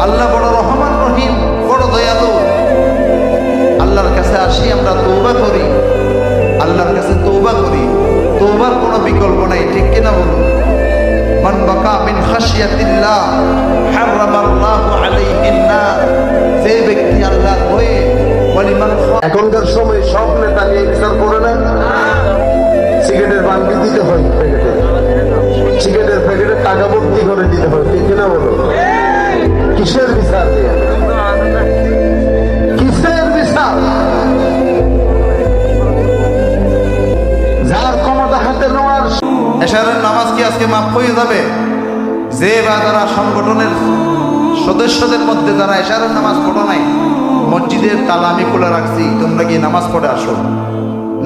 আল্লাহ বড় রহমান রহিম, বড় দয়ালু। আল্লাহর কাছে আসি, আমরা তওবা করি, আল্লাহর কাছে তওবা করি। তওবার কোনো বিকল্প নাই, ঠিক কিনা বলুন? মান বাকা মিন খাশিয়াতিল্লাহ হারামাল্লাহু আলাইহিন নার। যে ব্যক্তি আল্লাহর ভয়ে, ওয়ালিমান এখনকার সময় সব নেতা নিয়ে বিচার করে না। সিগারেটের বান্ডি দিতে হয়, সিগারেটের প্যাকেটে টাকা ভর্তি করে দিতে হয়, ঠিক কিনা বলো? কিসের বিচার দিয়ে? কিসের বিচার? যার ক্ষমতা হাতে নেওয়ার। এশারের নামাজ কি আজকে মাফ হয়ে যাবে? যে বা যারা সংগঠনের সদস্যদের মধ্যে যারা এশারের নামাজ পড়ো নাই, মসজিদের তালা আমি খোলা রাখছি, তোমরা গিয়ে নামাজ পড়ে আসো।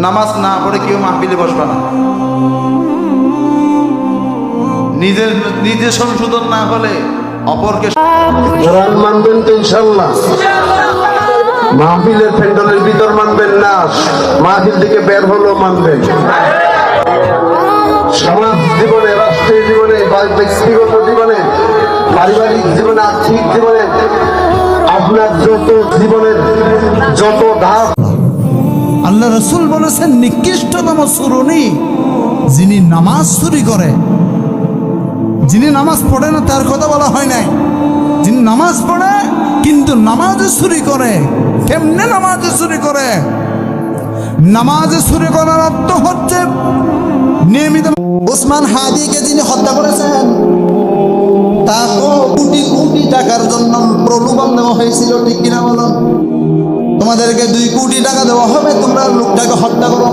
নামাজ না পড়ে কেউ মাহফিলে বসবা না। নিজে সংশোধন না হলে অপরকে কোরআন মানবেন তো ইনশাআল্লাহ। মাহফিলের প্যান্ডেলের ভিতর মানবেন না, মাহফিল থেকে বের হলো মানবেন। সমাজ জীবনে, রাষ্ট্রীয় জীবনে, ব্যক্তিগত জীবনে, পারিবারিক জীবনে, আর্থিক জীবনে, আপনার যত জীবনের যত ধাপ। আল্লাহ রসুল বলেছেন নিকৃষ্টতম চোরনি যিনি নামাজ চুরি করে। যিনি নামাজ পড়ে না তার কথা বলা হয় নাই, যিনি নামাজ পড়ে কিন্তু নামাজে চুরি করে। কেমনে নামাজে চুরি করে? নামাজে চুরি করার অর্থ হচ্ছে নিয়মিত। ওসমান হাদিকে যিনি হত্যা করেছেন তাকে কোটি কোটি টাকার জন্য প্রলোভন দেওয়া হয়েছিল, ঠিক কিনা বলুন? তোমাদেরকে 2 কোটি টাকা দেওয়া হবে, তোমরা লোকটাকে হত্যা করো।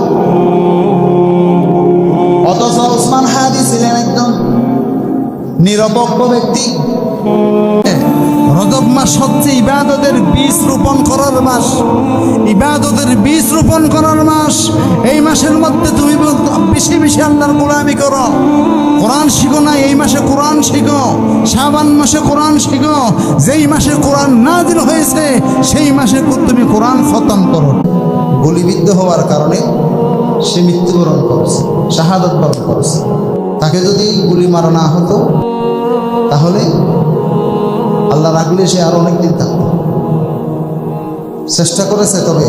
অথচ ওসমান হাদি ছিলেন একজন নিরপেক্ষ ব্যক্তি। রজব মাস হচ্ছে ইবাদতের বীজ রোপণ করার মাস, ইবাদতের বীজ রোপণ করার মাস। এই মাসের মধ্যে তুমি বেশি বেশি আল্লাহর গোলামি করো, কোরআন শিখো না, এই মাসে কোরআন শিখো। শাবান মাসে কোরআন শিখো, যেই মাসে কোরআন নাযিল হয়েছে সেই মাসে তুমি কোরআন খতম করো। গুলিবিদ্ধ হওয়ার কারণে সে মৃত্যুবরণ করেছে, শাহাদাত বরণ করেছে। তাকে যদি গুলি মারা না হতো তাহলে আল্লাহ রাখলে সে আর অনেকদিন থাকতো। চেষ্টা করেছে, তবে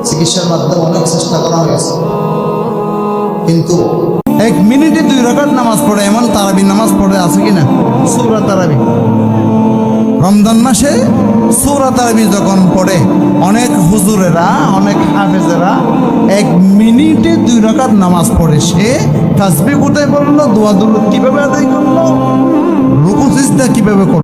চিকিৎসার মাধ্যমে অনেক চেষ্টা করা হয়েছে, কিন্তু 1 মিনিটে 2 রাকাত নামাজ পড়ে এমন তারাবি নামাজ পড়ে আছে কিনা? সূরা তারাবি, রমজান মাসে সূরা তারাবি যখন পড়ে অনেক হুজুরেরা, অনেক হাফেজেরা 1 মিনিটে 2 রাকাত নামাজ পড়ে। সে তাসবিহ কোথায় পড়লো, দোয়া দুরূদ কিভাবে আদায় করলো, রুকু সিজদা কিভাবে করলো।